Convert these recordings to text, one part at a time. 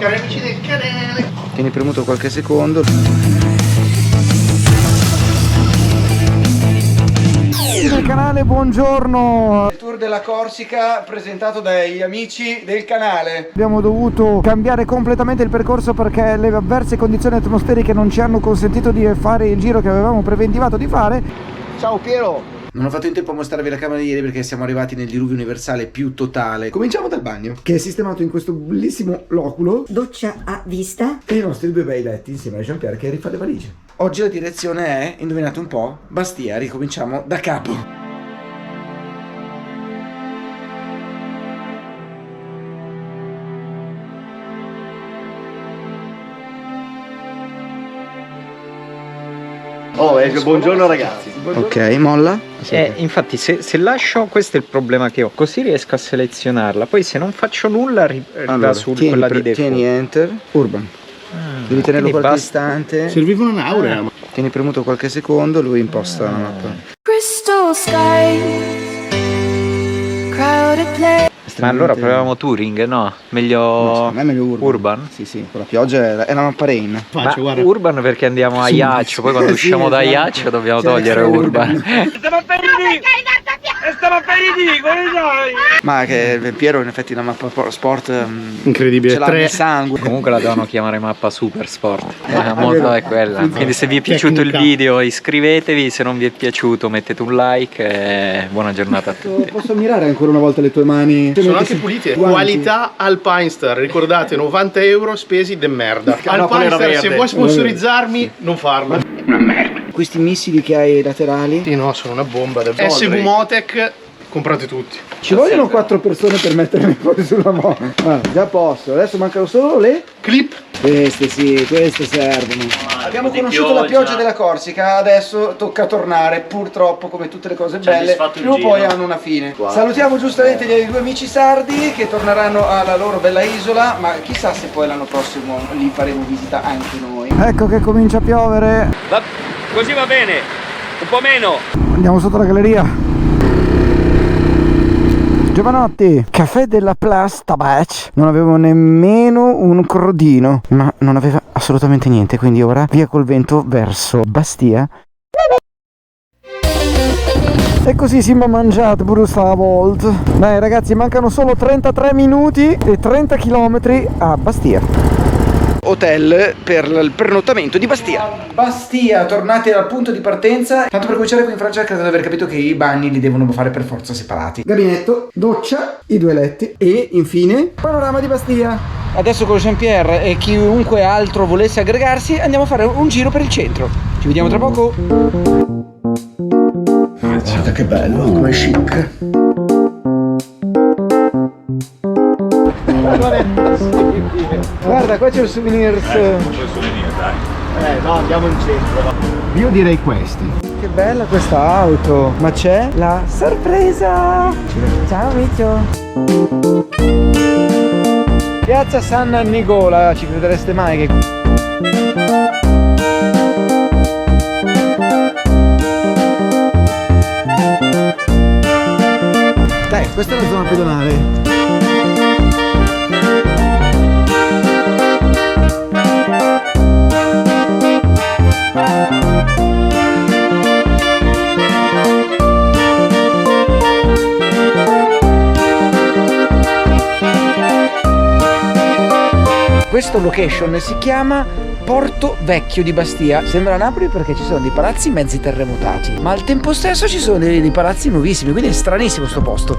Cari amici del canale, tieni premuto qualche secondo. Del canale, buongiorno. Il tour della Corsica presentato dagli amici del canale. Abbiamo dovuto cambiare completamente il percorso perché le avverse condizioni atmosferiche non ci hanno consentito di fare il giro che avevamo preventivato di fare. ciao Piero. Non ho fatto in tempo a mostrarvi la camera di ieri perché siamo arrivati nel diluvio universale più totale. Cominciamo dal bagno, che è sistemato in questo bellissimo loculo. Doccia a vista. E i nostri due bei letti insieme a Jean-Pierre che rifà le valigie. Oggi la direzione è, indovinate un po', Bastia. Ricominciamo da capo. Buongiorno ragazzi. Ok, molla. Infatti se lascio, questo è il problema che ho, così riesco a selezionarla, poi se non faccio nulla arriva su quella di default. Tieni enter, urban. Devi tenerlo quindi qualche basta. istante. Serviva un'aurea. Tieni premuto qualche secondo, lui imposta la mappa. Crystal skies, crowded place. Ma allora proviamo Touring, no? Meglio, No, secondo me è meglio urban. Sì, sì, con la pioggia è la mappa rain. Ma Urban perché andiamo a Iaccio, poi quando usciamo da Iaccio dobbiamo togliere Urban. Ma che Piero in effetti la mappa sport Incredibile. ce l'ha nel sangue. Comunque la devono chiamare mappa Super Sport. Molto è quella. Quindi se vi è piaciuto il video iscrivetevi, se non vi è piaciuto mettete un like e buona giornata a tutti. Posso ammirare ancora una volta le tue mani? Sono anche pulite. Qualità Alpinestar, ricordate, 90 euro spesi de merda. Alpinestar, se vuoi sponsorizzarmi, non farlo. Questi missili che hai ai laterali. Sì, no, sono una bomba. SV Motec, comprate tutti. Ci vogliono 4 persone per mettermi poi sulla moto. Già posso, adesso mancano solo le Clip. queste, sì, queste servono. Abbiamo conosciuto la pioggia della Corsica, adesso tocca tornare, purtroppo come tutte le cose belle, prima o poi hanno una fine. Salutiamo giustamente gli due amici sardi che torneranno alla loro bella isola, ma chissà se poi l'anno prossimo li faremo visita anche noi. Ecco che comincia a piovere. Così va bene, un po' meno. Andiamo sotto la galleria. Giovanotti, caffè della Place Tabac. Non avevo nemmeno un crodino, ma non aveva assolutamente niente, quindi ora via col vento verso Bastia. E così si è mangiato pure stavolta. Dai ragazzi, mancano solo 33 minuti e 30 km a Bastia. Hotel per il pernottamento di Bastia. Bastia, tornati al punto di partenza. Tanto per cominciare qui in Francia credo di aver capito che i bagni li devono fare per forza separati. Gabinetto, doccia, i due letti e infine panorama di Bastia. Adesso con Jean-Pierre e chiunque altro volesse aggregarsi andiamo a fare un giro per il centro. Ci vediamo tra poco. Guarda che bello, come chic. Guarda, qua c'è il souvenirs. No, andiamo in centro. Io direi questi. Che bella questa auto. Ma c'è la sorpresa. Ciao Miccio. Piazza San Nicola, ci credereste mai che... Dai, questa è la zona pedonale. Questo location si chiama Porto Vecchio di Bastia. Sembra Napoli perché ci sono dei palazzi mezzi terremotati, ma al tempo stesso ci sono dei palazzi nuovissimi, quindi è stranissimo sto posto.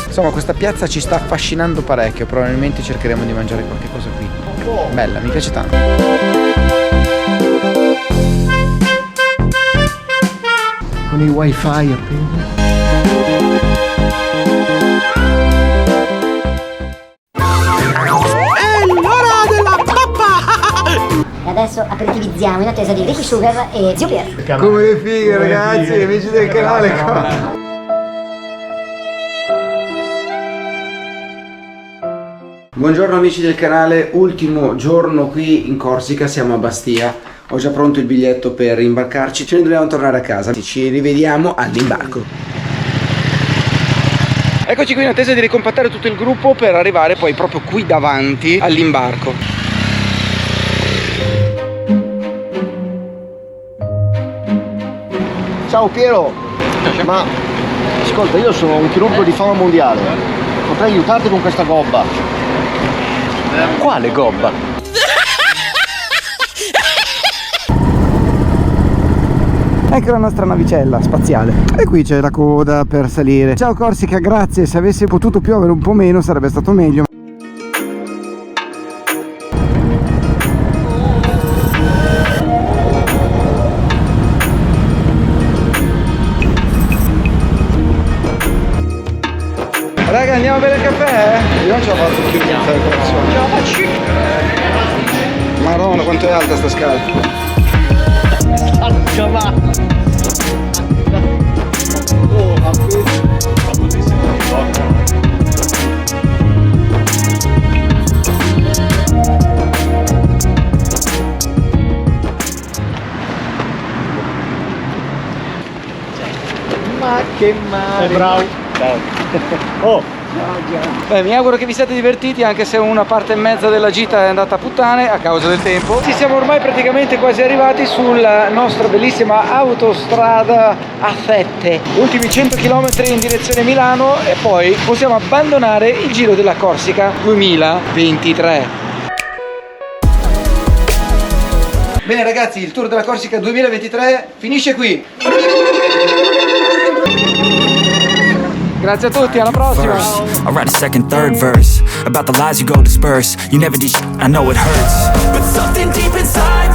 Insomma, questa piazza ci sta affascinando parecchio, probabilmente cercheremo di mangiare qualche cosa qui. Bella, mi piace tanto. Con i wifi appena. Adesso aperitivizziamo in attesa di Ricky Sugar e Zio Pier. Come le fighe ragazzi, amici del canale qua. Buongiorno amici del canale, ultimo giorno qui in Corsica, siamo a Bastia. Ho già pronto il biglietto per imbarcarci, ce ne dobbiamo tornare a casa. Ci rivediamo all'imbarco. Eccoci qui in attesa di ricompattare tutto il gruppo per arrivare poi proprio qui davanti all'imbarco. Ciao Piero, ma ascolta, io sono un chirurgo di fama mondiale, potrei aiutarti con questa gobba. Quale gobba? Ecco la nostra navicella spaziale. E qui c'è la coda per salire. Ciao Corsica, grazie. Se avessi potuto piovere un po' meno sarebbe stato meglio. Raga, andiamo a bere il caffè? Io non ce la faccio più di fare colazione. Madonna, quanto è alta sta scala. Ma che male. Bravo. Oh. Beh, mi auguro che vi siate divertiti, anche se una parte e mezza della gita è andata a puttane a causa del tempo. Ci siamo ormai praticamente quasi arrivati sulla nostra bellissima autostrada A7. Ultimi 100 km in direzione Milano e poi possiamo abbandonare il Giro della Corsica 2023. Bene ragazzi, il Tour della Corsica 2023 finisce qui. Grazie a tutti, alla prossima. I'll write a second, third verse about the lies you go disperse. You never did shit, I know it hurts, but something deep inside